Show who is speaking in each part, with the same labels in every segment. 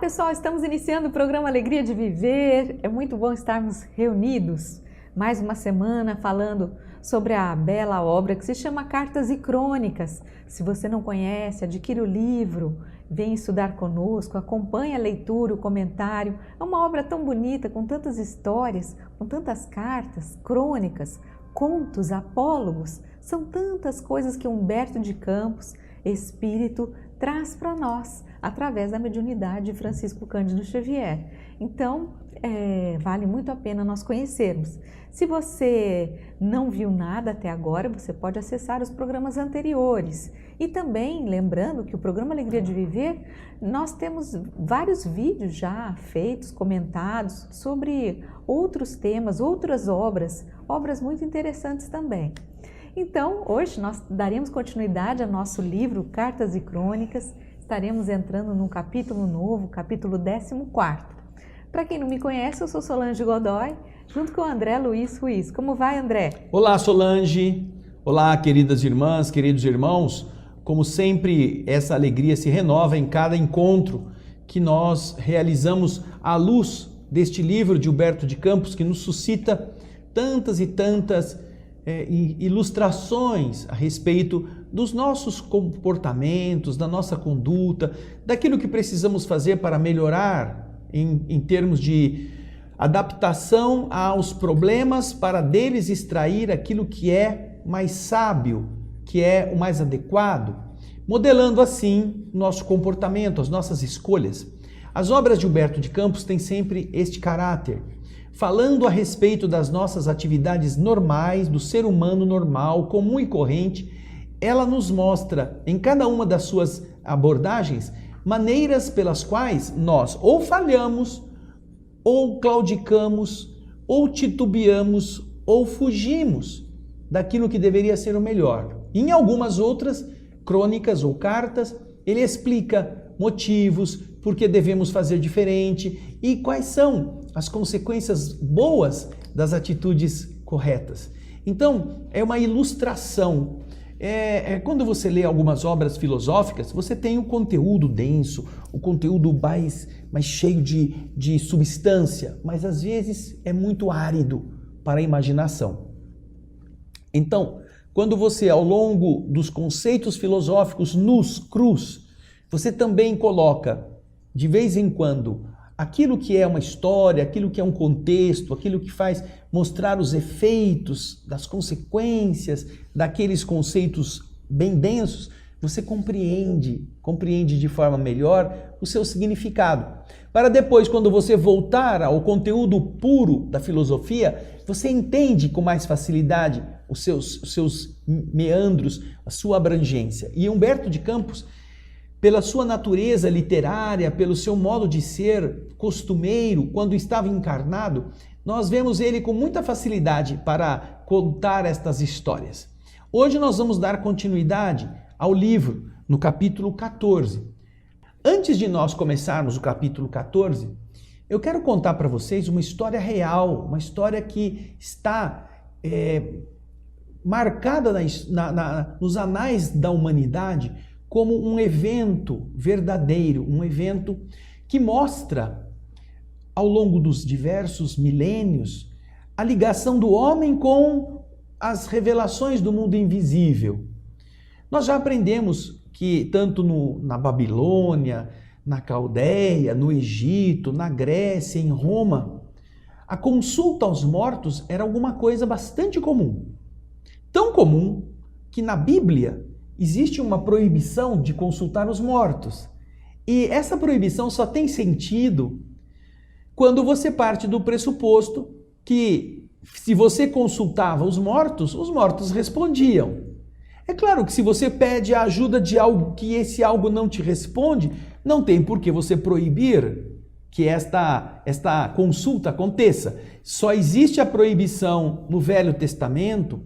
Speaker 1: pessoal, estamos iniciando o programa Alegria de Viver. É muito bom estarmos reunidos mais uma semana falando sobre a bela obra que se chama Cartas e Crônicas. Se você não conhece, adquire o livro, vem estudar conosco, acompanhe a leitura, o comentário. É uma obra tão bonita, com tantas histórias, com tantas cartas, crônicas, contos, apólogos. São tantas coisas que Humberto de Campos, espírito, traz para nós através da mediunidade de Francisco Cândido Xavier. Então, vale muito a pena nós conhecermos. Se você não viu nada até agora, você pode acessar os programas anteriores. E também, lembrando que o programa Alegria de Viver, nós temos vários vídeos já feitos, comentados sobre outros temas, outras obras muito interessantes também. Então, hoje nós daremos continuidade ao nosso livro Cartas e Crônicas. Estaremos entrando num capítulo novo, capítulo 14º. Para quem não me conhece, eu sou Solange Godoy, junto com o André Luiz Ruiz. Como vai, André?
Speaker 2: Olá, Solange. Olá, queridas irmãs, queridos irmãos. Como sempre, essa alegria se renova em cada encontro que nós realizamos à luz deste livro de Humberto de Campos, que nos suscita tantas e tantas ilustrações a respeito dos nossos comportamentos, da nossa conduta, daquilo que precisamos fazer para melhorar em termos de adaptação aos problemas, para deles extrair aquilo que é mais sábio, que é o mais adequado, modelando assim o nosso comportamento, as nossas escolhas. As obras de Humberto de Campos têm sempre este caráter, falando a respeito das nossas atividades normais, do ser humano normal, comum e corrente. Ela nos mostra, em cada uma das suas abordagens, maneiras pelas quais nós ou falhamos, ou claudicamos, ou titubeamos, ou fugimos daquilo que deveria ser o melhor. Em algumas outras crônicas ou cartas, ele explica motivos, por que devemos fazer diferente e quais são as consequências boas das atitudes corretas. Então, é uma ilustração. Quando você lê algumas obras filosóficas, você tem o conteúdo denso, o conteúdo mais cheio de substância, mas às vezes é muito árido para a imaginação. Então, quando você, ao longo dos conceitos filosóficos nus, crus, você também coloca, de vez em quando, aquilo que é uma história, aquilo que é um contexto, aquilo que faz mostrar os efeitos, das consequências daqueles conceitos bem densos, você compreende de forma melhor o seu significado. Para depois, quando você voltar ao conteúdo puro da filosofia, você entende com mais facilidade os seus meandros, a sua abrangência. E Humberto de Campos, pela sua natureza literária, pelo seu modo de ser costumeiro, quando estava encarnado, nós vemos ele com muita facilidade para contar estas histórias. Hoje nós vamos dar continuidade ao livro, no capítulo 14. Antes de nós começarmos o capítulo 14, eu quero contar para vocês uma história real, uma história que está marcada nos anais da humanidade, como um evento verdadeiro, um evento que mostra, ao longo dos diversos milênios, a ligação do homem com as revelações do mundo invisível. Nós já aprendemos que tanto na Babilônia, na Caldeia, no Egito, na Grécia, em Roma, a consulta aos mortos era alguma coisa bastante comum. Tão comum que na Bíblia existe uma proibição de consultar os mortos. E essa proibição só tem sentido quando você parte do pressuposto que, se você consultava os mortos respondiam. É claro que se você pede a ajuda de algo que esse algo não te responde, não tem por que você proibir que esta consulta aconteça. Só existe a proibição no Velho Testamento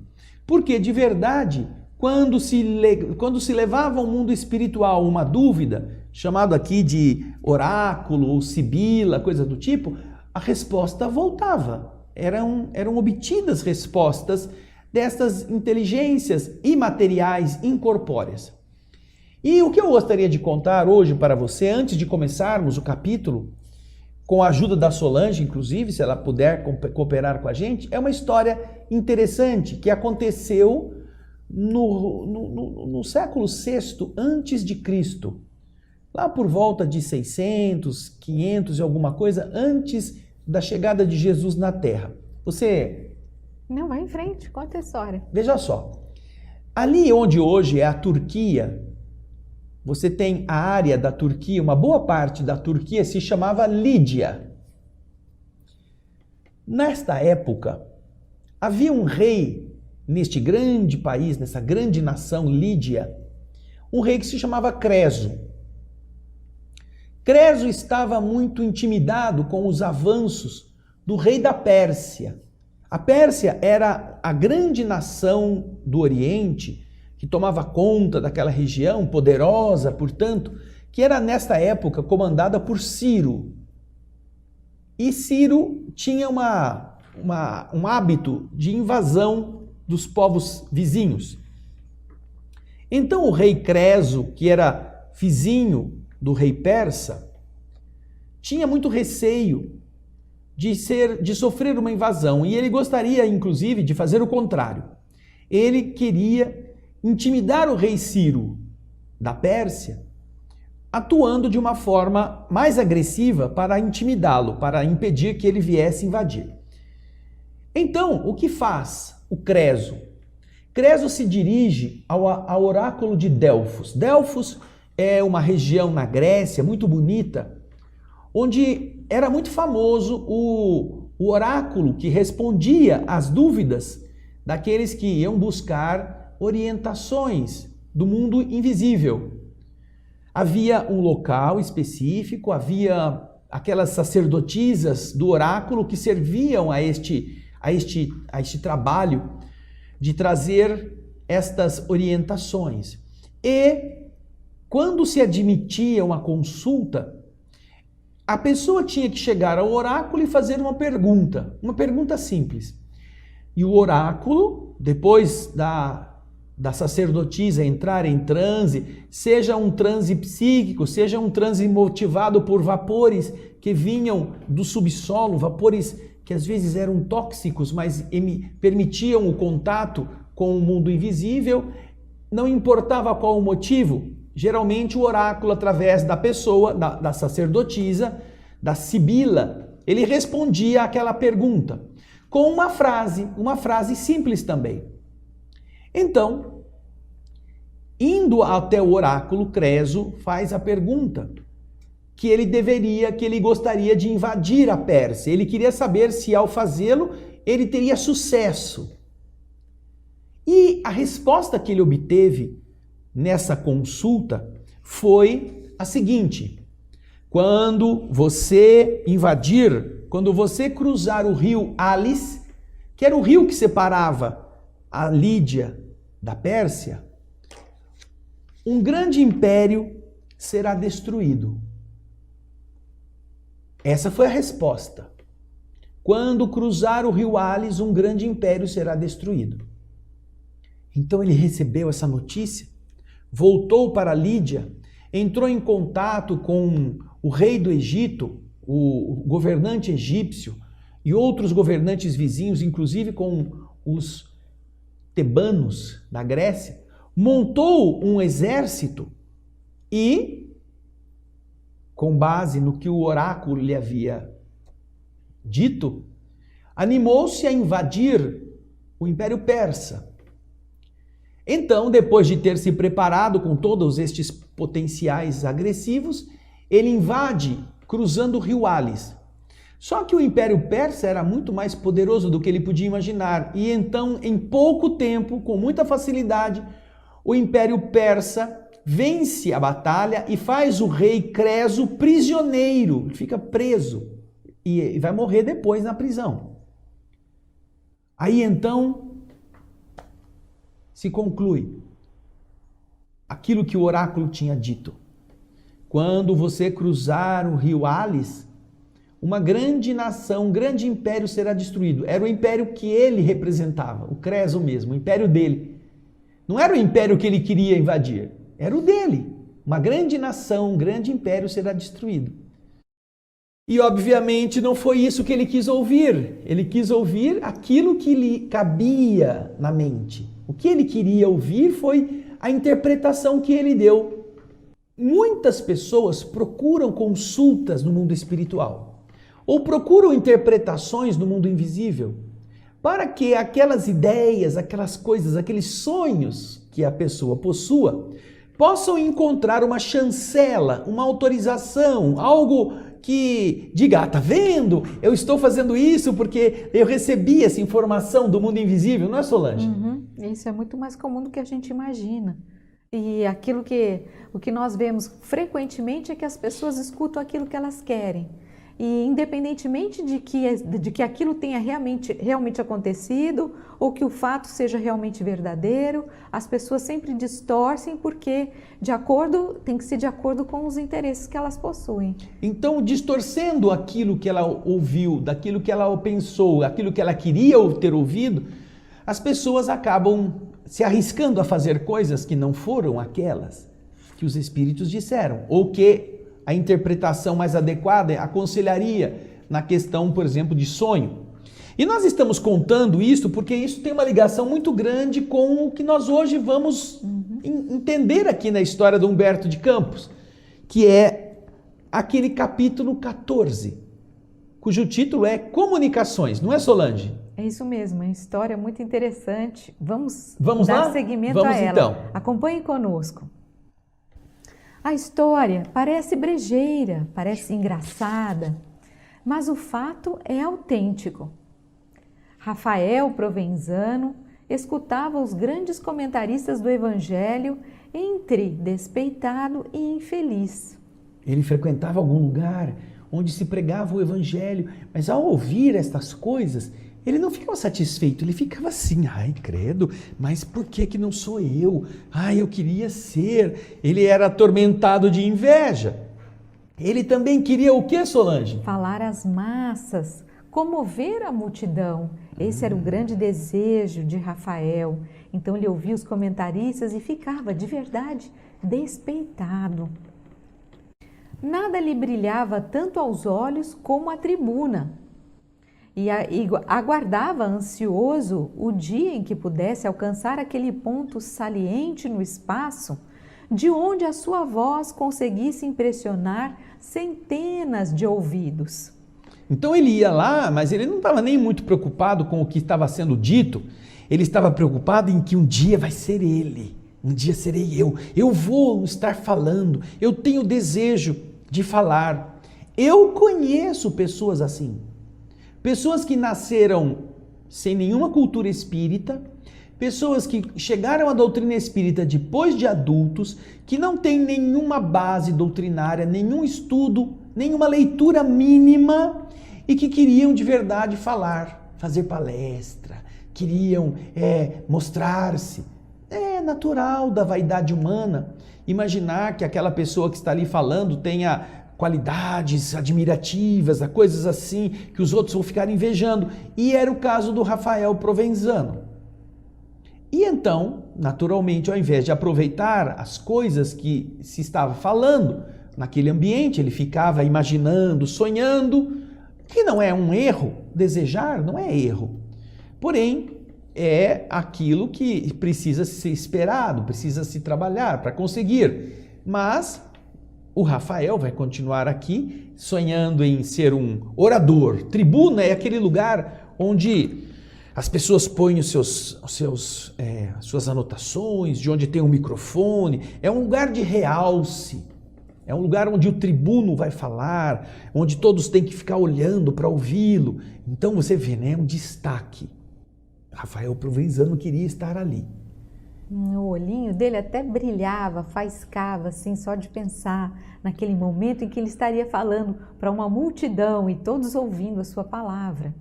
Speaker 2: porque, de verdade, quando se levava ao mundo espiritual uma dúvida, chamado aqui de oráculo ou sibila, coisa do tipo, a resposta voltava. Eram obtidas respostas dessas inteligências imateriais, incorpóreas. E o que eu gostaria de contar hoje para você, antes de começarmos o capítulo, com a ajuda da Solange, inclusive, se ela puder cooperar com a gente, é uma história interessante que aconteceu no século VI antes de Cristo. Lá por volta de 600, 500 e alguma coisa antes da chegada de Jesus na Terra. Você...
Speaker 1: Não, vai em frente, conta a história.
Speaker 2: Veja só, ali onde hoje é a Turquia, você tem a área da Turquia, uma boa parte da Turquia se chamava Lídia. Nesta época, havia um rei neste grande país, nessa grande nação Lídia, um rei que se chamava Creso. Creso estava muito intimidado com os avanços do rei da Pérsia. A Pérsia era a grande nação do Oriente que tomava conta daquela região poderosa, portanto, que era nesta época comandada por Ciro. E Ciro tinha um hábito de invasão dos povos vizinhos. Então o rei Creso, que era vizinho do rei persa, tinha muito receio de sofrer uma invasão e ele gostaria, inclusive, de fazer o contrário. Ele queria intimidar o rei Ciro da Pérsia, atuando de uma forma mais agressiva para intimidá-lo, para impedir que ele viesse invadir. Então, o que faz o Creso? Creso se dirige ao oráculo de Delfos. Delfos é uma região na Grécia muito bonita, onde era muito famoso o oráculo que respondia às dúvidas daqueles que iam buscar orientações do mundo invisível. Havia um local específico, havia aquelas sacerdotisas do oráculo que serviam a este trabalho de trazer estas orientações. E quando se admitia uma consulta, a pessoa tinha que chegar ao oráculo e fazer uma pergunta simples. E o oráculo, depois da sacerdotisa entrar em transe, seja um transe psíquico, seja um transe motivado por vapores que vinham do subsolo, vapores que às vezes eram tóxicos, mas permitiam o contato com o mundo invisível, não importava qual o motivo, geralmente o oráculo, através da pessoa, da sacerdotisa, da sibila, ele respondia àquela pergunta com uma frase simples também. Então, indo até o oráculo, Creso faz a pergunta que ele gostaria de invadir a Pérsia. Ele queria saber se ao fazê-lo ele teria sucesso. E a resposta que ele obteve nessa consulta foi a seguinte: quando você cruzar o rio Alis, que era o rio que separava a Lídia da Pérsia, um grande império será destruído. Essa foi a resposta. Quando cruzar o rio Alis, um grande império será destruído. Então ele recebeu essa notícia, voltou para Lídia, entrou em contato com o rei do Egito, o governante egípcio e outros governantes vizinhos, inclusive com os tebanos da Grécia, montou um exército e, com base no que o oráculo lhe havia dito, animou-se a invadir o Império Persa. Então, depois de ter se preparado com todos estes potenciais agressivos, ele invade cruzando o rio Alis. Só que o Império Persa era muito mais poderoso do que ele podia imaginar. E então, em pouco tempo, com muita facilidade, o Império Persa vence a batalha e faz o rei Creso prisioneiro. Fica preso e vai morrer depois na prisão. Aí então se conclui aquilo que o oráculo tinha dito. Quando você cruzar o rio Alis, uma grande nação, um grande império será destruído. Era o império que ele representava, o Creso mesmo, o império dele. Não era o império que ele queria invadir, era o dele. uma grande nação, um grande império será destruído. E obviamente não foi isso que ele quis ouvir. Ele quis ouvir aquilo que lhe cabia na mente. O que ele queria ouvir foi a interpretação que ele deu. Muitas pessoas procuram consultas no mundo espiritual ou procuram interpretações no mundo invisível para que aquelas ideias, aquelas coisas, aqueles sonhos que a pessoa possua possam encontrar uma chancela, uma autorização, algo que diga, tá vendo? Eu estou fazendo isso porque eu recebi essa informação do mundo invisível, não é, Solange?
Speaker 1: Isso é muito mais comum do que a gente imagina. E o que nós vemos frequentemente é que as pessoas escutam aquilo que elas querem. E independentemente de que aquilo tenha realmente acontecido ou que o fato seja realmente verdadeiro, as pessoas sempre distorcem porque tem que ser de acordo com os interesses que elas possuem.
Speaker 2: Então, distorcendo aquilo que ela ouviu, daquilo que ela pensou, aquilo que ela queria ter ouvido, as pessoas acabam se arriscando a fazer coisas que não foram aquelas que os espíritos disseram, ou que a interpretação mais adequada aconselharia na questão, por exemplo, de sonho. E nós estamos contando isso porque isso tem uma ligação muito grande com o que nós hoje vamos entender aqui na história do Humberto de Campos, que é aquele capítulo 14, cujo título é Comunicações, não é, Solange?
Speaker 1: É isso mesmo, é uma história muito interessante. Vamos
Speaker 2: dar
Speaker 1: seguimento a ela.
Speaker 2: Então.
Speaker 1: Acompanhe conosco. A história parece brejeira, parece engraçada, mas o fato é autêntico. Rafael Provenzano escutava os grandes comentaristas do Evangelho entre despeitado e infeliz.
Speaker 2: Ele frequentava algum lugar onde se pregava o Evangelho, mas ao ouvir estas coisas, ele não ficava satisfeito, ele ficava assim, ai credo, mas por que não sou eu? Ai, eu queria ser. Ele era atormentado de inveja. Ele também queria o que, Solange?
Speaker 1: Falar às massas, comover a multidão. Esse era o grande desejo de Rafael. Então ele ouvia os comentaristas e ficava, de verdade, despeitado. Nada lhe brilhava tanto aos olhos como a tribuna. E aguardava ansioso o dia em que pudesse alcançar aquele ponto saliente no espaço, de onde a sua voz conseguisse impressionar centenas de ouvidos.
Speaker 2: Então ele ia lá, mas ele não estava nem muito preocupado com o que estava sendo dito, ele estava preocupado em que um dia vai ser ele, um dia serei eu vou estar falando, eu tenho desejo de falar. Eu conheço pessoas assim. Pessoas que nasceram sem nenhuma cultura espírita, pessoas que chegaram à doutrina espírita depois de adultos, que não têm nenhuma base doutrinária, nenhum estudo, nenhuma leitura mínima e que queriam de verdade falar, fazer palestra, queriam mostrar-se. É natural da vaidade humana imaginar que aquela pessoa que está ali falando tenha qualidades admirativas, coisas assim, que os outros vão ficar invejando. E era o caso do Rafael Provenzano. E então, naturalmente, ao invés de aproveitar as coisas que se estava falando naquele ambiente, ele ficava imaginando, sonhando, que não é um erro, desejar não é erro. Porém, é aquilo que precisa ser esperado, precisa se trabalhar para conseguir. Mas o Rafael vai continuar aqui sonhando em ser um orador. Tribuna é aquele lugar onde as pessoas põem suas anotações, de onde tem um microfone. É um lugar de realce. É um lugar onde o tribuno vai falar, onde todos têm que ficar olhando para ouvi-lo. Então você vê, né? Um destaque. Rafael Provenzano queria estar ali.
Speaker 1: O olhinho dele até brilhava, faiscava, assim, só de pensar naquele momento em que ele estaria falando para uma multidão e todos ouvindo a sua palavra.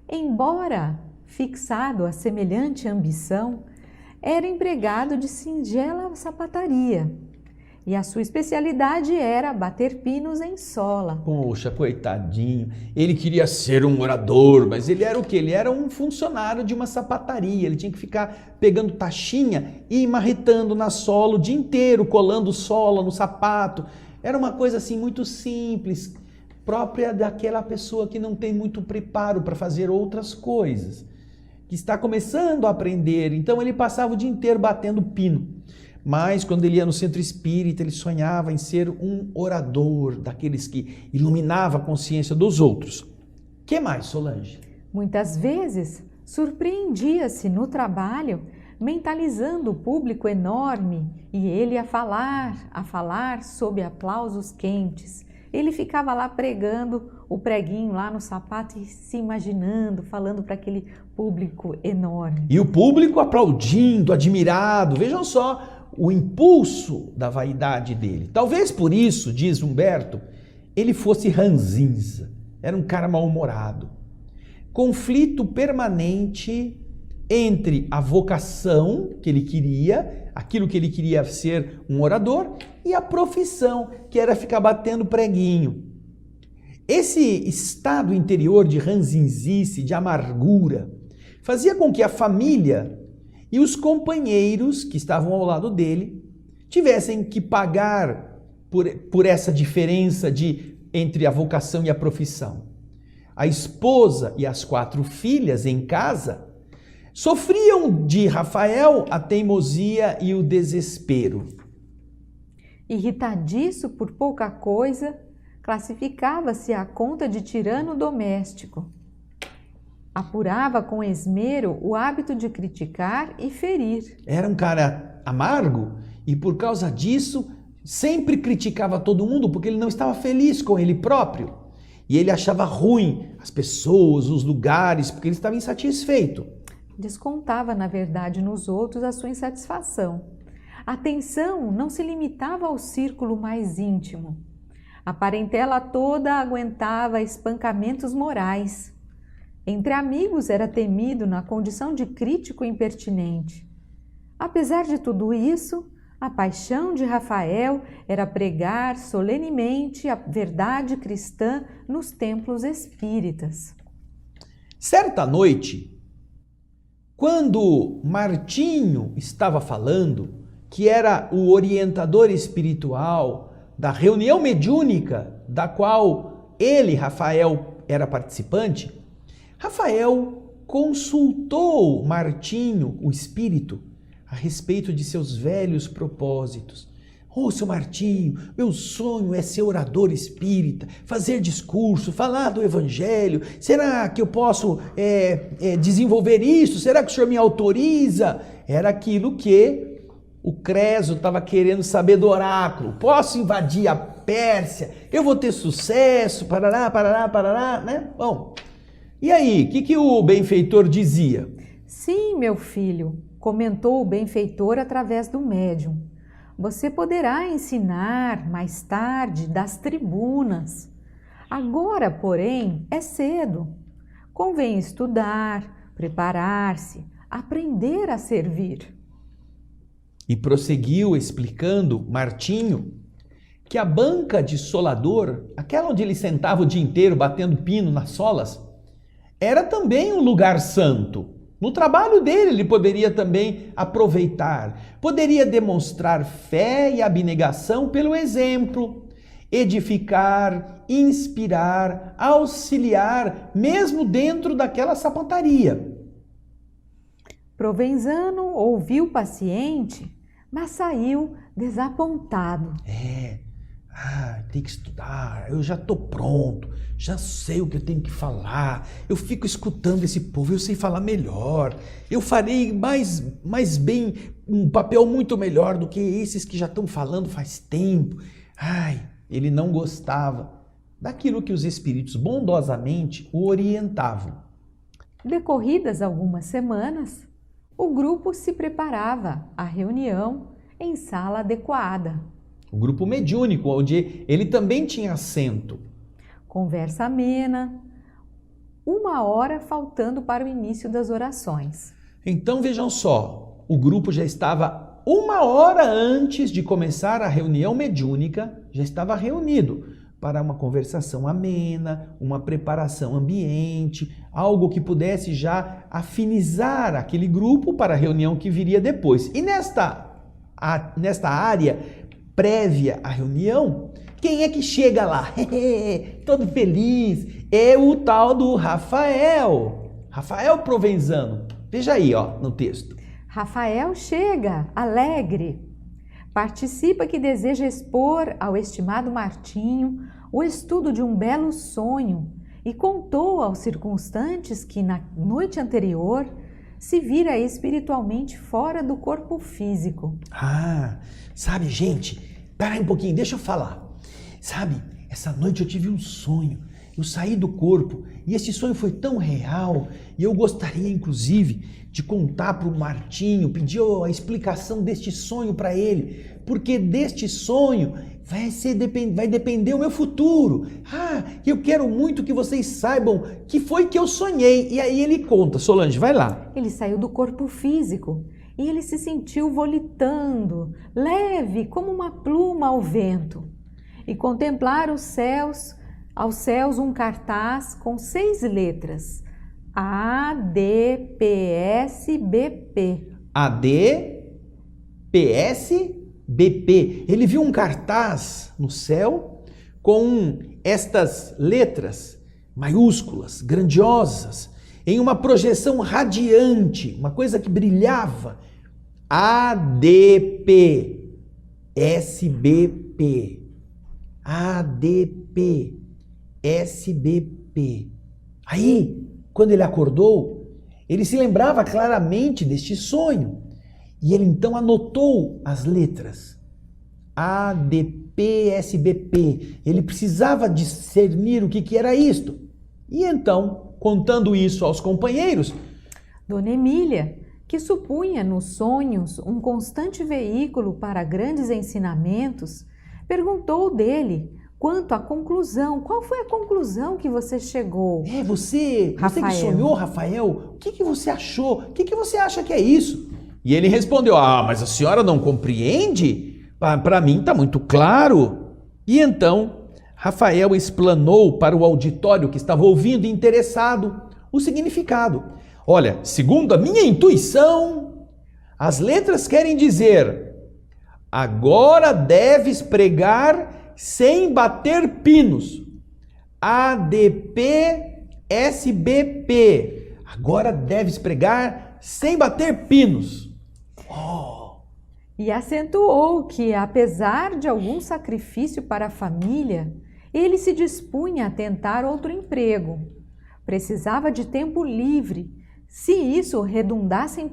Speaker 1: Embora fixado a semelhante ambição, era empregado de singela sapataria E a sua especialidade era bater pinos em sola.
Speaker 2: Poxa, coitadinho. Ele queria ser um orador, mas ele era o quê? Ele era um funcionário de uma sapataria. Ele tinha que ficar pegando taxinha e marretando na sola o dia inteiro, colando sola no sapato. Era uma coisa assim muito simples, própria daquela pessoa que não tem muito preparo para fazer outras coisas, que está começando a aprender. Então ele passava o dia inteiro batendo pino. Mas quando ele ia no centro espírita, ele sonhava em ser um orador, daqueles que iluminava a consciência dos outros. Que mais, Solange?
Speaker 1: Muitas vezes surpreendia-se no trabalho, mentalizando o público enorme, e ele a falar sob aplausos quentes. Ele ficava lá pregando o preguinho lá no sapato e se imaginando, falando para aquele público enorme.
Speaker 2: E o público aplaudindo, admirado. Vejam só o impulso da vaidade dele. Talvez por isso, diz Humberto, ele fosse ranzinza. Era um cara mal-humorado. Conflito permanente entre a vocação que ele queria, aquilo que ele queria ser um orador, e a profissão, que era ficar batendo preguinho. Esse estado interior de ranzinzice, de amargura, fazia com que a família e os companheiros que estavam ao lado dele tivessem que pagar por essa diferença entre a vocação e a profissão. A esposa e as 4 filhas em casa sofriam de Rafael a teimosia e o desespero.
Speaker 1: Irritadiço por pouca coisa, classificava-se à conta de tirano doméstico. Apurava com esmero o hábito de criticar e ferir.
Speaker 2: Era um cara amargo e por causa disso sempre criticava todo mundo porque ele não estava feliz com ele próprio. E ele achava ruim as pessoas, os lugares, porque ele estava insatisfeito.
Speaker 1: Descontava, na verdade, nos outros a sua insatisfação. A atenção não se limitava ao círculo mais íntimo. A parentela toda aguentava espancamentos morais. Entre amigos era temido na condição de crítico impertinente. Apesar de tudo isso, a paixão de Rafael era pregar solenemente a verdade cristã nos templos espíritas.
Speaker 2: Certa noite, quando Martinho estava falando, que era o orientador espiritual da reunião mediúnica da qual ele, Rafael, era participante, Rafael consultou Martinho, o espírito, a respeito de seus velhos propósitos. Ô, seu Martinho, meu sonho é ser orador espírita, fazer discurso, falar do evangelho. Será que eu posso desenvolver isso? Será que o senhor me autoriza? Era aquilo que o Creso estava querendo saber do oráculo. Posso invadir a Pérsia? Eu vou ter sucesso? Parará, parará, parará, né? Bom, e aí, o que o benfeitor dizia?
Speaker 1: Sim, meu filho, comentou o benfeitor através do médium. Você poderá ensinar mais tarde das tribunas. Agora, porém, é cedo. Convém estudar, preparar-se, aprender a servir.
Speaker 2: E prosseguiu explicando, Martinho, que a banca de solador, aquela onde ele sentava o dia inteiro batendo pino nas solas, era também um lugar santo. No trabalho dele, ele poderia também aproveitar, poderia demonstrar fé e abnegação pelo exemplo, edificar, inspirar, auxiliar, mesmo dentro daquela sapataria.
Speaker 1: Provenzano ouviu paciente, mas saiu desapontado.
Speaker 2: Tem que estudar, eu já estou pronto, já sei o que eu tenho que falar, eu fico escutando esse povo, eu sei falar melhor, eu farei mais bem, um papel muito melhor do que esses que já estão falando faz tempo. Ele não gostava daquilo que os espíritos bondosamente o orientavam.
Speaker 1: Decorridas algumas semanas, o grupo se preparava à reunião em sala adequada.
Speaker 2: O grupo mediúnico, onde ele também tinha assento.
Speaker 1: Conversa amena, 1 hora faltando para o início das orações.
Speaker 2: Então vejam só, o grupo já estava uma hora antes de começar a reunião mediúnica, já estava reunido para uma conversação amena, uma preparação ambiente, algo que pudesse já afinizar aquele grupo para a reunião que viria depois. E nesta área prévia à reunião, quem é que chega lá? Todo feliz, é o tal do Rafael Provenzano. Veja aí, ó, no texto.
Speaker 1: Rafael chega, alegre. Participa que deseja expor ao estimado Martinho o estudo de um belo sonho e contou aos circunstantes que na noite anterior se vira espiritualmente fora do corpo físico.
Speaker 2: Ah, sabe, gente, peraí um pouquinho, deixa eu falar. Sabe, essa noite eu tive um sonho. Eu saí do corpo e esse sonho foi tão real e eu gostaria, inclusive, de contar para o Martinho, pedir a explicação deste sonho para ele, porque deste sonho vai depender o meu futuro. Ah, eu quero muito que vocês saibam que foi que eu sonhei. E aí ele conta. Solange, vai lá.
Speaker 1: Ele saiu do corpo físico e ele se sentiu volitando, leve como uma pluma ao vento, e contemplar aos céus um cartaz com 6 letras: ADPSBP.
Speaker 2: ADPSBP. Ele viu um cartaz no céu com estas letras maiúsculas, grandiosas, em uma projeção radiante, uma coisa que brilhava. ADPSBP. ADPSBP. Aí, quando ele acordou, ele se lembrava claramente deste sonho. E ele então anotou as letras. ADPSBP. Ele precisava discernir o que era isto. E então, contando isso aos companheiros,
Speaker 1: Dona Emília, que supunha nos sonhos um constante veículo para grandes ensinamentos, perguntou dele quanto à conclusão. Qual foi a conclusão que você chegou?
Speaker 2: Você que sonhou, Rafael, o que você achou? O que você acha que é isso? E ele respondeu, mas a senhora não compreende? Para mim está muito claro. E então, Rafael explanou para o auditório que estava ouvindo interessado o significado. Olha, segundo a minha intuição, as letras querem dizer: agora deves pregar sem bater pinos. ADPSBP. Agora deves pregar sem bater pinos.
Speaker 1: E acentuou que, apesar de algum sacrifício para a família, ele se dispunha a tentar outro emprego. Precisava de tempo livre. Se isso redundasse em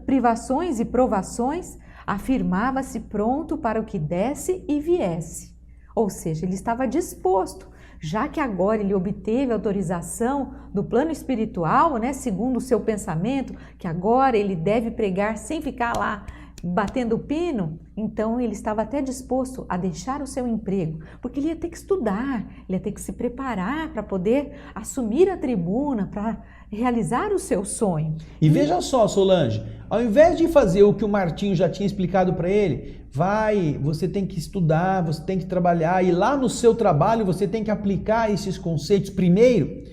Speaker 1: privações e provações, afirmava-se pronto para o que desse e viesse. Ou seja, ele estava disposto, já que agora ele obteve autorização do plano espiritual, segundo o seu pensamento, que agora ele deve pregar sem ficar lá batendo o pino, então ele estava até disposto a deixar o seu emprego, porque ele ia ter que estudar, ele ia ter que se preparar para poder assumir a tribuna, para realizar o seu sonho.
Speaker 2: E veja só, Solange, ao invés de fazer o que o Martinho já tinha explicado para ele, você tem que estudar, você tem que trabalhar, e lá no seu trabalho você tem que aplicar esses conceitos primeiro.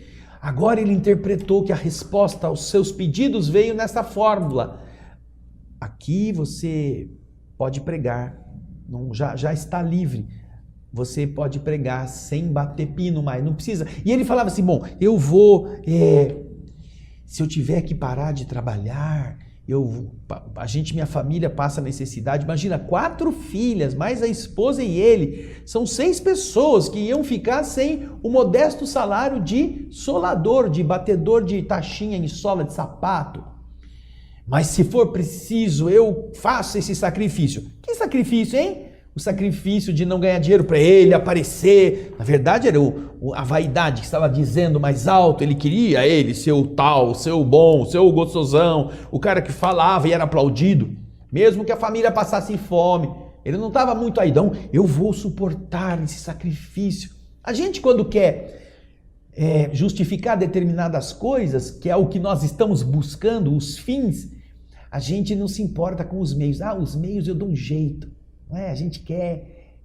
Speaker 2: Agora ele interpretou que a resposta aos seus pedidos veio nessa fórmula. Aqui você pode pregar, já está livre. Você pode pregar sem bater pino mais, não precisa. E ele falava assim, eu vou, se eu tiver que parar de trabalhar, minha família passa necessidade. Imagina, 4 filhas, mais a esposa e ele. São 6 pessoas que iam ficar sem o modesto salário de solador, de batedor de taxinha em sola de sapato. Mas se for preciso, eu faço esse sacrifício. Que sacrifício, hein? O sacrifício de não ganhar dinheiro para ele, aparecer. Na verdade, era a vaidade que estava dizendo mais alto. Ele queria ser o tal, ser o bom, ser o gostosão, o cara que falava e era aplaudido. Mesmo que a família passasse fome. Ele não estava muito aí, não. Eu vou suportar esse sacrifício. A gente, quando quer justificar determinadas coisas, que é o que nós estamos buscando, os fins, A gente não se importa com os meios. Os meios eu dou um jeito. Não é? A gente quer,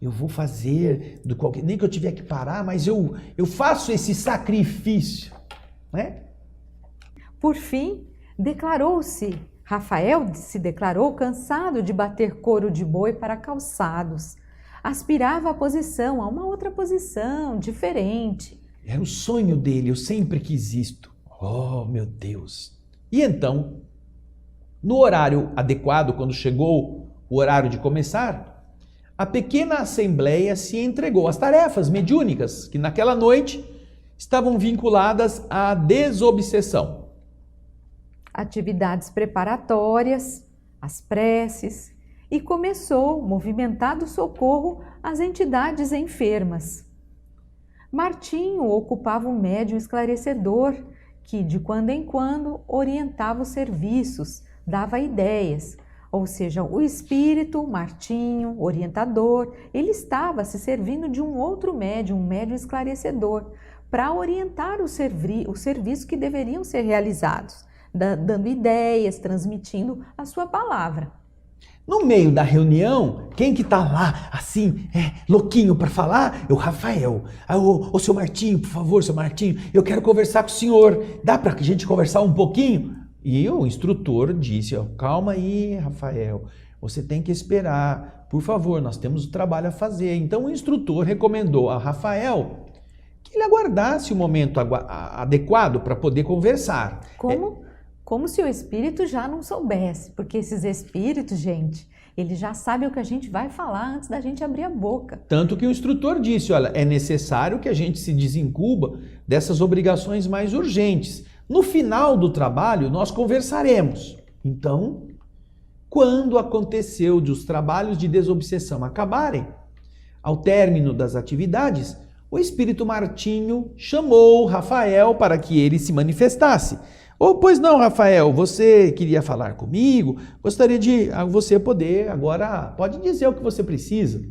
Speaker 2: eu vou fazer, nem que eu tiver que parar, mas eu faço esse sacrifício. Não é?
Speaker 1: Por fim, Rafael se declarou cansado de bater couro de boi para calçados. Aspirava a uma outra posição, diferente.
Speaker 2: Era o sonho dele, eu sempre quis isto. Oh, meu Deus! E então, no horário adequado, quando chegou o horário de começar, a pequena assembleia se entregou às tarefas mediúnicas que naquela noite estavam vinculadas à desobsessão.
Speaker 1: Atividades preparatórias, as preces, e começou movimentado socorro às entidades enfermas. Martinho ocupava um médium esclarecedor que, de quando em quando, orientava os serviços, dava ideias. Ou seja, o espírito, Martinho, orientador, ele estava se servindo de um outro médium, um médium esclarecedor, para orientar os serviços que deveriam ser realizados, dando ideias, transmitindo a sua palavra.
Speaker 2: No meio da reunião, quem que tá lá, assim, louquinho para falar? É o Rafael. Ô, seu Martinho, por favor, seu Martinho, eu quero conversar com o senhor. Dá para a gente conversar um pouquinho? E o instrutor disse, calma aí, Rafael, você tem que esperar. Por favor, nós temos o trabalho a fazer. Então o instrutor recomendou a Rafael que ele aguardasse o momento adequado para poder conversar.
Speaker 1: Como se o espírito já não soubesse, porque esses espíritos, gente, eles já sabem o que a gente vai falar antes da gente abrir a boca.
Speaker 2: Tanto que o instrutor disse, olha, é necessário que a gente se desincuba dessas obrigações mais urgentes. No final do trabalho, nós conversaremos. Então, quando aconteceu de os trabalhos de desobsessão acabarem, ao término das atividades, o espírito Martinho chamou Rafael para que ele se manifestasse. Pois não, Rafael, você queria falar comigo? Gostaria de você poder, agora pode dizer o que você precisa.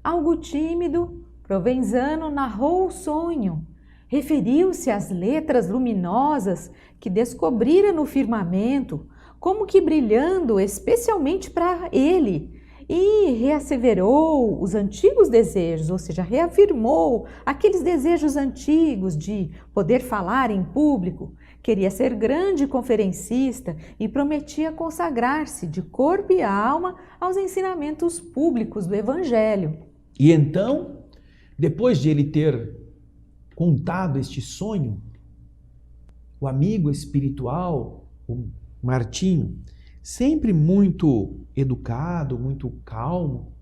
Speaker 1: Algo tímido, Provenzano narrou o sonho. Referiu-se às letras luminosas que descobrira no firmamento, como que brilhando especialmente para ele, e reasseverou os antigos desejos, ou seja, reafirmou aqueles desejos antigos de poder falar em público. Queria ser grande conferencista e prometia consagrar-se de corpo e alma aos ensinamentos públicos do Evangelho.
Speaker 2: E então, depois de ele ter contado este sonho, o amigo espiritual, o Martinho, sempre muito educado, muito calmo,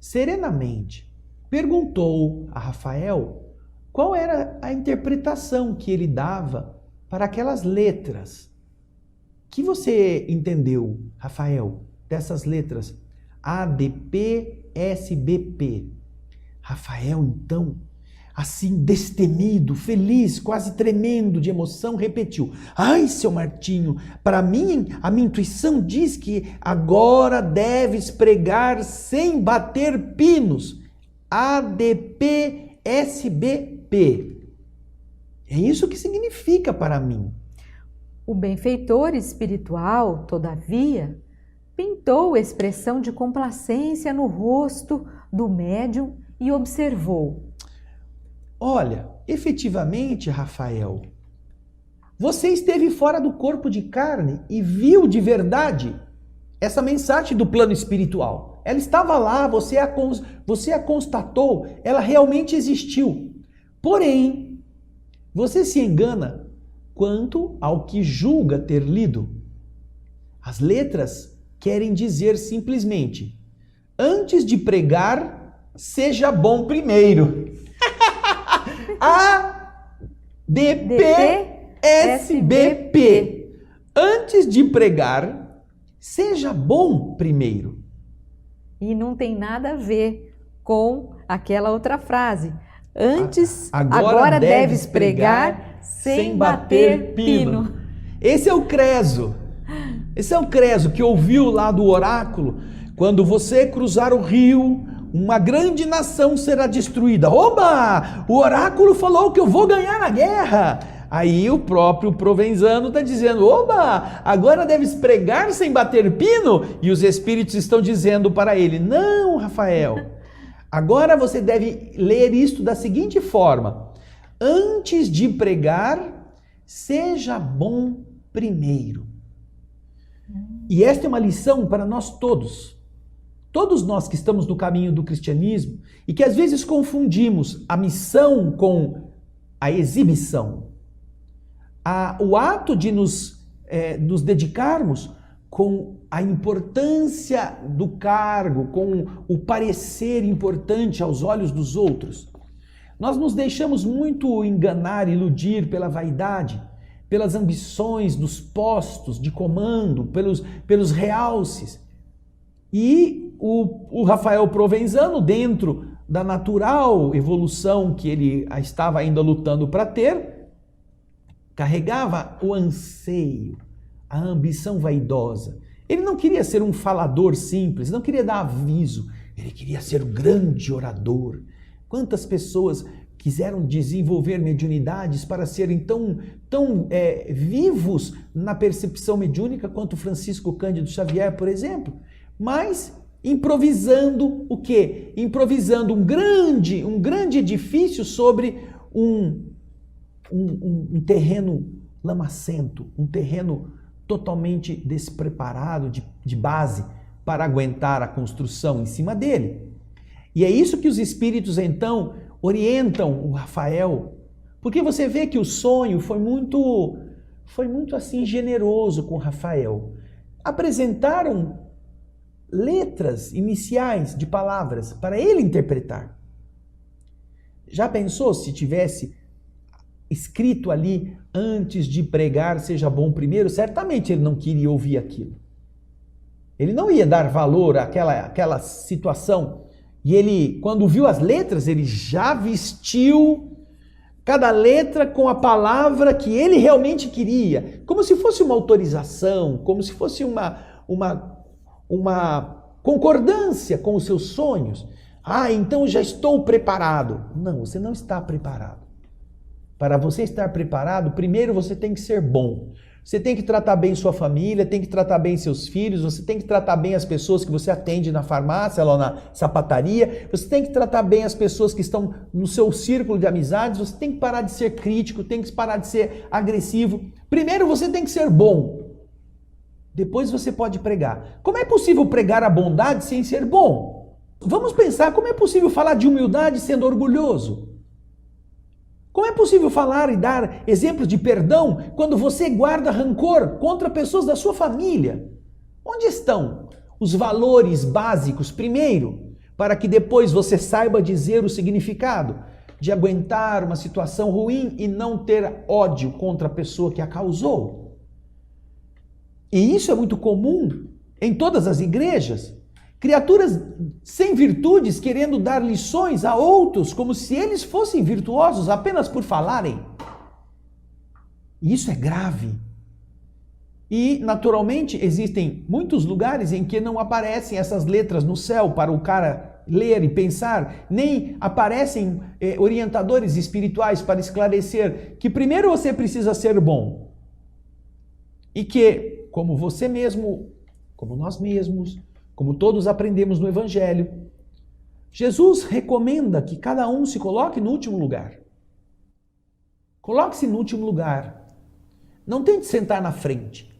Speaker 2: serenamente perguntou a Rafael qual era a interpretação que ele dava para aquelas letras. Que você entendeu, Rafael, dessas letras ADP, SBP? Rafael, então, assim destemido, feliz, quase tremendo de emoção, repetiu: ai, seu Martinho, para mim a minha intuição diz que agora deves pregar sem bater pinos. ADP, SBP. É isso que significa para mim.
Speaker 1: O benfeitor espiritual, todavia, pintou expressão de complacência no rosto do médium e observou:
Speaker 2: olha, efetivamente, Rafael, você esteve fora do corpo de carne e viu de verdade essa mensagem do plano espiritual. Ela estava lá, você a constatou, ela realmente existiu. Porém, você se engana quanto ao que julga ter lido. As letras querem dizer simplesmente: antes de pregar, seja bom primeiro. ADP, SBP. Antes de pregar, seja bom primeiro.
Speaker 1: E não tem nada a ver com aquela outra frase. Antes, agora deves pregar sem bater pino.
Speaker 2: Esse é o creso. Esse é o creso que ouviu lá do oráculo. Quando você cruzar o rio, uma grande nação será destruída. Oba! O oráculo falou que eu vou ganhar a guerra. Aí o próprio Provenzano está dizendo, oba, agora deves pregar sem bater pino? E os espíritos estão dizendo para ele, não, Rafael, agora você deve ler isto da seguinte forma, antes de pregar, seja bom primeiro. E esta é uma lição para nós todos. Todos nós que estamos no caminho do cristianismo e que às vezes confundimos a missão com a exibição. O ato de nos dedicarmos com a importância do cargo, com o parecer importante aos olhos dos outros. Nós nos deixamos muito enganar, iludir pela vaidade, pelas ambições dos postos de comando, pelos realces. E o Rafael Provenzano, dentro da natural evolução que ele estava ainda lutando para ter, carregava o anseio, a ambição vaidosa. Ele não queria ser um falador simples, não queria dar aviso, ele queria ser um grande orador. Quantas pessoas quiseram desenvolver mediunidades para serem tão vivos na percepção mediúnica quanto Francisco Cândido Xavier, por exemplo, mas improvisando o quê? Improvisando um grande edifício sobre um terreno lamacento, um terreno totalmente despreparado de base para aguentar a construção em cima dele. E é isso que os espíritos então orientam o Rafael, porque você vê que o sonho foi muito assim generoso com o Rafael. Apresentaram letras iniciais de palavras para ele interpretar. Já pensou se tivesse escrito ali, antes de pregar, seja bom primeiro? Certamente ele não queria ouvir aquilo. Ele não ia dar valor àquela situação. E ele, quando viu as letras, ele já vestiu cada letra com a palavra que ele realmente queria, como se fosse uma autorização, como se fosse uma concordância com os seus sonhos. Então já estou preparado. Não, você não está preparado. Para você estar preparado, primeiro você tem que ser bom. Você tem que tratar bem sua família, tem que tratar bem seus filhos, você tem que tratar bem as pessoas que você atende na farmácia, lá na sapataria, você tem que tratar bem as pessoas que estão no seu círculo de amizades, você tem que parar de ser crítico, tem que parar de ser agressivo. Primeiro você tem que ser bom. Depois você pode pregar. Como é possível pregar a bondade sem ser bom? Vamos pensar, como é possível falar de humildade sendo orgulhoso? Como é possível falar e dar exemplos de perdão quando você guarda rancor contra pessoas da sua família? Onde estão os valores básicos, primeiro, para que depois você saiba dizer o significado de aguentar uma situação ruim e não ter ódio contra a pessoa que a causou? E isso é muito comum em todas as igrejas. Criaturas sem virtudes querendo dar lições a outros como se eles fossem virtuosos apenas por falarem. E isso é grave. E, naturalmente, existem muitos lugares em que não aparecem essas letras no céu para o cara ler e pensar, nem aparecem orientadores espirituais para esclarecer que primeiro você precisa ser bom. E que, como você mesmo, como nós mesmos, como todos aprendemos no Evangelho, Jesus recomenda que cada um se coloque no último lugar. Coloque-se no último lugar. Não tente sentar na frente.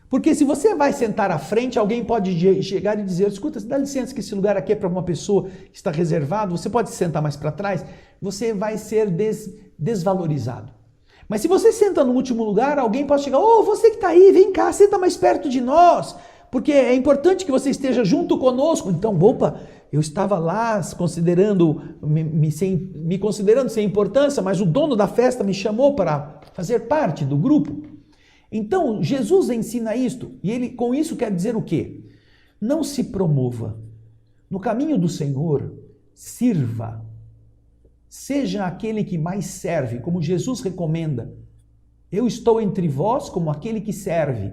Speaker 2: Porque se você vai sentar à frente, alguém pode chegar e dizer, escuta, dá licença que esse lugar aqui é para uma pessoa que está reservado, você pode se sentar mais para trás, você vai ser desvalorizado. Mas se você senta no último lugar, alguém pode chegar, você que está aí, vem cá, senta mais perto de nós, porque é importante que você esteja junto conosco. Então, eu estava lá me considerando sem importância, mas o dono da festa me chamou para fazer parte do grupo. Então, Jesus ensina isto, e ele com isso quer dizer o quê? Não se promova. No caminho do Senhor, sirva. Seja aquele que mais serve, como Jesus recomenda. Eu estou entre vós como aquele que serve.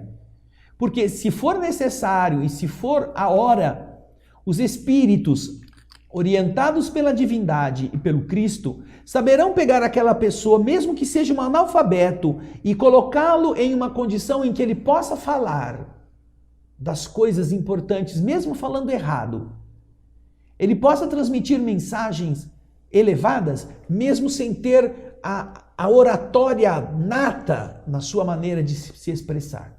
Speaker 2: Porque se for necessário e se for a hora, os espíritos orientados pela divindade e pelo Cristo, saberão pegar aquela pessoa, mesmo que seja um analfabeto, e colocá-lo em uma condição em que ele possa falar das coisas importantes, mesmo falando errado. Ele possa transmitir mensagens elevadas, mesmo sem ter a oratória nata na sua maneira de se expressar.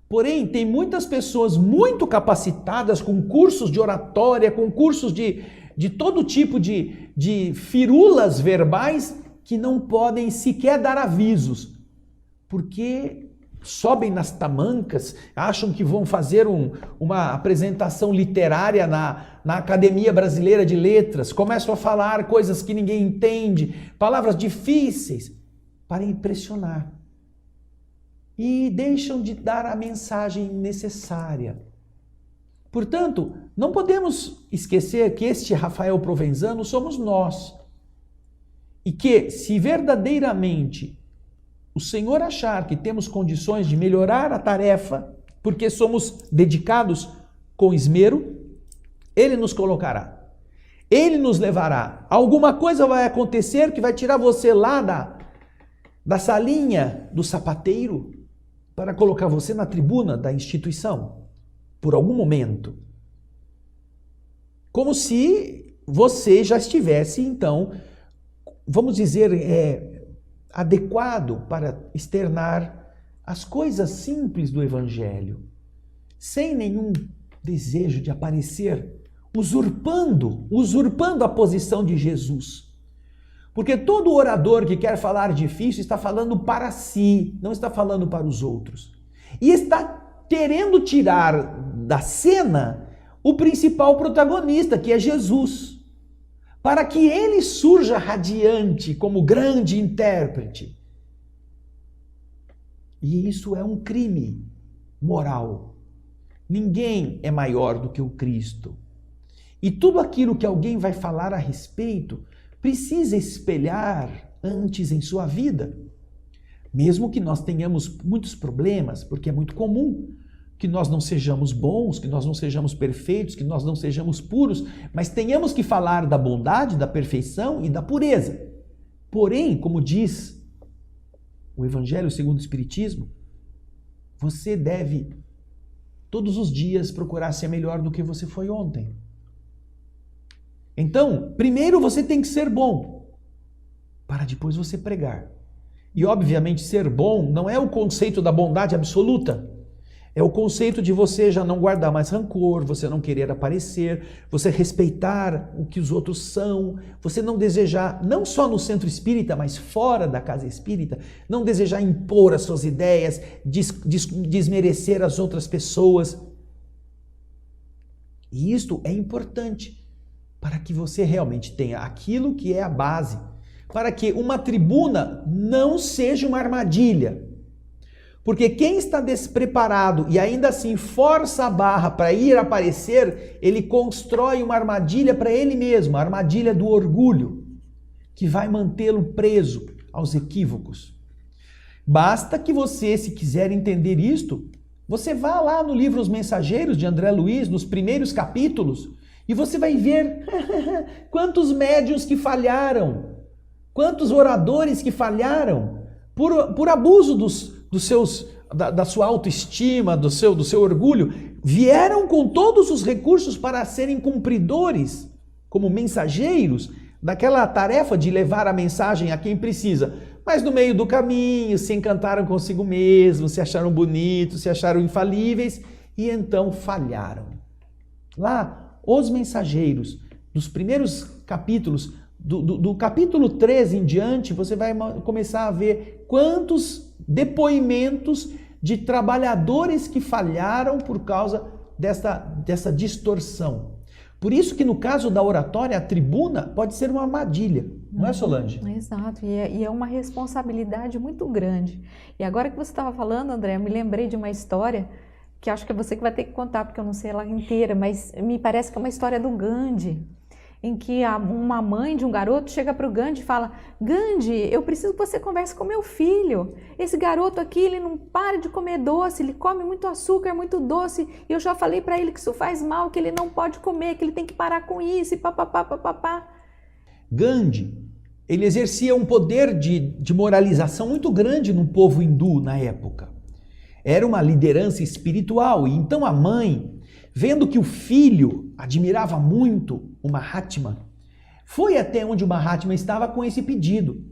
Speaker 2: Porém, tem muitas pessoas muito capacitadas com cursos de oratória, com cursos de todo tipo de firulas verbais que não podem sequer dar avisos, porque sobem nas tamancas, acham que vão fazer uma apresentação literária na Academia Brasileira de Letras, começam a falar coisas que ninguém entende, palavras difíceis, para impressionar. E deixam de dar a mensagem necessária. Portanto, não podemos esquecer que este Rafael Provenzano somos nós. E que, se verdadeiramente o Senhor achar que temos condições de melhorar a tarefa, porque somos dedicados com esmero, Ele nos colocará. Ele nos levará. Alguma coisa vai acontecer que vai tirar você lá da salinha do sapateiro para colocar você na tribuna da instituição, por algum momento. Como se você já estivesse, então, vamos dizer, adequado para externar as coisas simples do Evangelho, sem nenhum desejo de aparecer, usurpando a posição de Jesus. Porque todo orador que quer falar difícil está falando para si, não está falando para os outros. E está querendo tirar da cena o principal protagonista, que é Jesus, para que ele surja radiante como grande intérprete. E isso é um crime moral. Ninguém é maior do que o Cristo. E tudo aquilo que alguém vai falar a respeito precisa espelhar antes em sua vida. Mesmo que nós tenhamos muitos problemas, porque é muito comum que nós não sejamos bons, que nós não sejamos perfeitos, que nós não sejamos puros, mas tenhamos que falar da bondade, da perfeição e da pureza. Porém, como diz o Evangelho segundo o Espiritismo, você deve todos os dias procurar ser melhor do que você foi ontem. Então, primeiro você tem que ser bom, para depois você pregar. E obviamente ser bom não é o conceito da bondade absoluta, é o conceito de você já não guardar mais rancor, você não querer aparecer, você respeitar o que os outros são, você não desejar, não só no centro espírita, mas fora da casa espírita, não desejar impor as suas ideias, desmerecer as outras pessoas. E isto é importante para que você realmente tenha aquilo que é a base, para que uma tribuna não seja uma armadilha. Porque quem está despreparado e ainda assim força a barra para ir aparecer, ele constrói uma armadilha para ele mesmo, a armadilha do orgulho, que vai mantê-lo preso aos equívocos. Basta que você, se quiser entender isto, você vá lá no livro Os Mensageiros, de André Luiz, nos primeiros capítulos, e você vai ver quantos médiuns que falharam, quantos oradores que falharam por abuso da sua autoestima, do seu orgulho, vieram com todos os recursos para serem cumpridores, como mensageiros, daquela tarefa de levar a mensagem a quem precisa. Mas no meio do caminho se encantaram consigo mesmos, se acharam bonitos, se acharam infalíveis e então falharam. Lá, Os Mensageiros, dos primeiros capítulos, do capítulo 13 em diante, você vai começar a ver quantos depoimentos de trabalhadores que falharam por causa dessa distorção. Por isso que no caso da oratória, a tribuna pode ser uma armadilha, não é, Solange?
Speaker 1: Exato, e é uma responsabilidade muito grande. E agora que você estava falando, André, eu me lembrei de uma história que acho que é você que vai ter que contar, porque eu não sei ela inteira, mas me parece que é uma história do Gandhi. em que uma mãe de um garoto chega para o Gandhi e fala: Gandhi, eu preciso que você converse com meu filho. Esse garoto aqui, ele não para de comer doce, ele come muito açúcar, muito doce, e eu já falei para ele que isso faz mal, que ele não pode comer, que ele tem que parar com isso, e papapá, papapá.
Speaker 2: Gandhi, ele exercia um poder de moralização muito grande no povo hindu na época. Era uma liderança espiritual, e então a mãe, vendo que o filho admirava muito o Mahatma, foi até onde o Mahatma estava com esse pedido.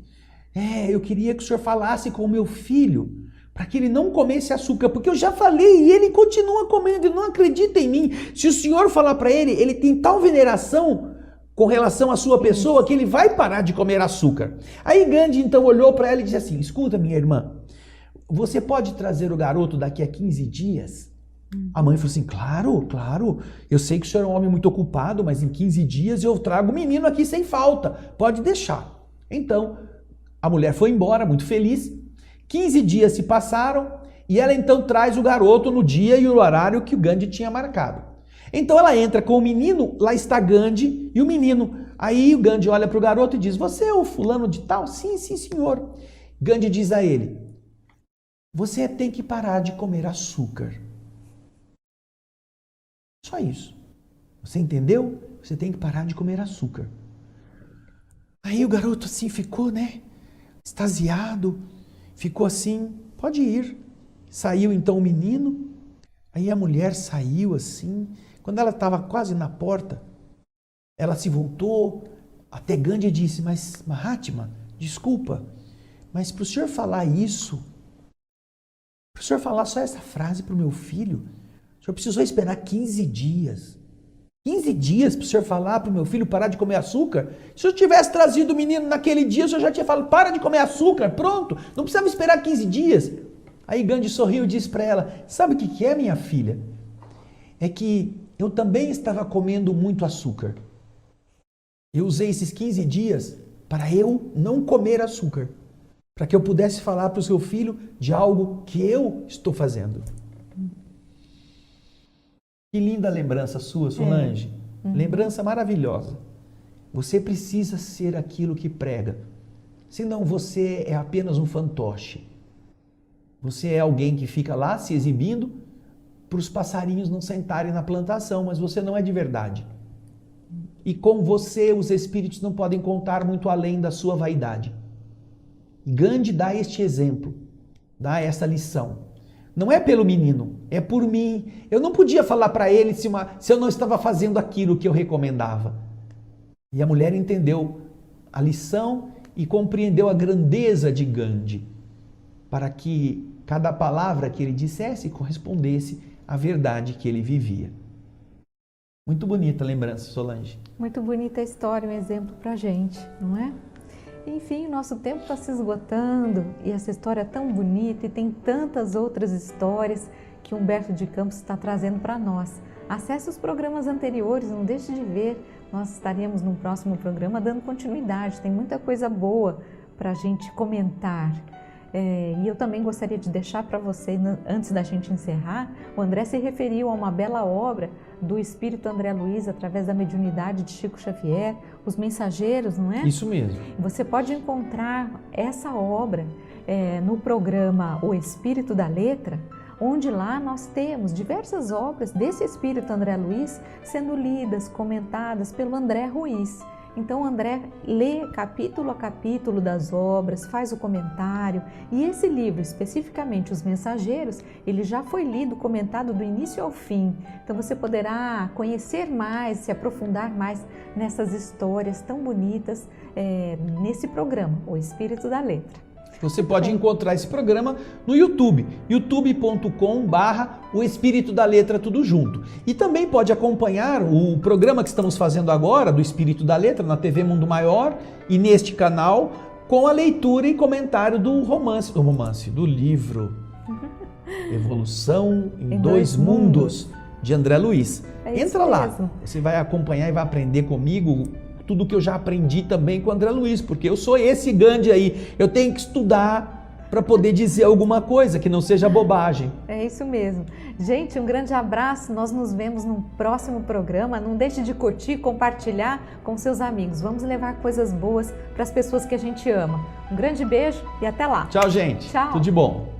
Speaker 2: Eu queria que o senhor falasse com o meu filho, para que ele não comesse açúcar, porque eu já falei e ele continua comendo, ele não acredita em mim. Se o senhor falar para ele, ele tem tal veneração com relação à sua pessoa que ele vai parar de comer açúcar. Aí Gandhi então olhou para ela e disse assim: escuta, minha irmã, você pode trazer o garoto daqui a 15 dias? A mãe falou assim: claro, claro, eu sei que o senhor é um homem muito ocupado, mas em 15 dias eu trago o menino aqui sem falta, pode deixar. Então, a mulher foi embora, muito feliz. 15 dias se passaram e ela então traz o garoto no dia e o horário que o Gandhi tinha marcado. Então ela entra com o menino, lá está Gandhi e o menino. Aí o Gandhi olha para o garoto e diz: você é o fulano de tal? Sim, sim, senhor. Gandhi diz a ele: você tem que parar de comer açúcar. Só isso. Você entendeu? Você tem que parar de comer açúcar. Aí o garoto assim ficou, extasiado, ficou assim: pode ir. Saiu então o menino, aí a mulher saiu assim. Quando ela estava quase na porta, ela se voltou até Gandhi e disse: mas Mahatma, desculpa, mas para o senhor falar isso, para o senhor falar só essa frase para o meu filho, o senhor precisou esperar 15 dias. 15 dias para o senhor falar para o meu filho parar de comer açúcar? Se eu tivesse trazido o menino naquele dia, o senhor já tinha falado: para de comer açúcar, pronto, não precisava esperar 15 dias. Aí Gandhi sorriu e disse para ela: sabe o que é, minha filha? É que eu também estava comendo muito açúcar. Eu usei esses 15 dias para eu não comer açúcar, para que eu pudesse falar para o seu filho de algo que eu estou fazendo. Que linda lembrança sua, Solange. Lembrança maravilhosa. Você precisa ser aquilo que prega. Senão você é apenas um fantoche. Você é alguém que fica lá se exibindo para os passarinhos não sentarem na plantação, mas você não é de verdade. E com você os espíritos não podem contar muito além da sua vaidade. Gandhi dá este exemplo, dá essa lição. Não é pelo menino, é por mim. Eu não podia falar para ele se eu não estava fazendo aquilo que eu recomendava. E a mulher entendeu a lição e compreendeu a grandeza de Gandhi, para que cada palavra que ele dissesse correspondesse à verdade que ele vivia. Muito bonita a lembrança, Solange.
Speaker 1: Muito bonita a história, um exemplo para a gente, não é? Enfim, nosso tempo está se esgotando e essa história é tão bonita e tem tantas outras histórias que Humberto de Campos está trazendo para nós. Acesse os programas anteriores, não deixe de ver. Nós estaríamos no próximo programa dando continuidade, tem muita coisa boa para a gente comentar. E eu também gostaria de deixar para você, antes da gente encerrar, o André se referiu a uma bela obra do Espírito André Luiz, através da mediunidade de Chico Xavier, Os Mensageiros, não é?
Speaker 2: Isso mesmo.
Speaker 1: Você pode encontrar essa obra no programa O Espírito da Letra, onde lá nós temos diversas obras desse Espírito André Luiz sendo lidas, comentadas pelo André Ruiz. Então o André lê capítulo a capítulo das obras, faz o comentário, e esse livro, especificamente Os Mensageiros, ele já foi lido, comentado do início ao fim. Então você poderá conhecer mais, se aprofundar mais nessas histórias tão bonitas nesse programa, O Espírito da Letra.
Speaker 2: Você pode encontrar esse programa no YouTube, youtube.com/O Espírito da Letra, tudo junto. E também pode acompanhar o programa que estamos fazendo agora, do Espírito da Letra, na TV Mundo Maior e neste canal, com a leitura e comentário do do livro Evolução em Dois Mundos, de André Luiz. Entra lá, você vai acompanhar e vai aprender comigo tudo que eu já aprendi também com o André Luiz, porque eu sou esse Gandhi aí. Eu tenho que estudar, para poder dizer alguma coisa que não seja bobagem.
Speaker 1: É isso mesmo. Gente, um grande abraço. Nós nos vemos no próximo programa. Não deixe de curtir, compartilhar com seus amigos. Vamos levar coisas boas para as pessoas que a gente ama. Um grande beijo e até lá.
Speaker 2: Tchau, gente.
Speaker 1: Tchau.
Speaker 2: Tudo de bom.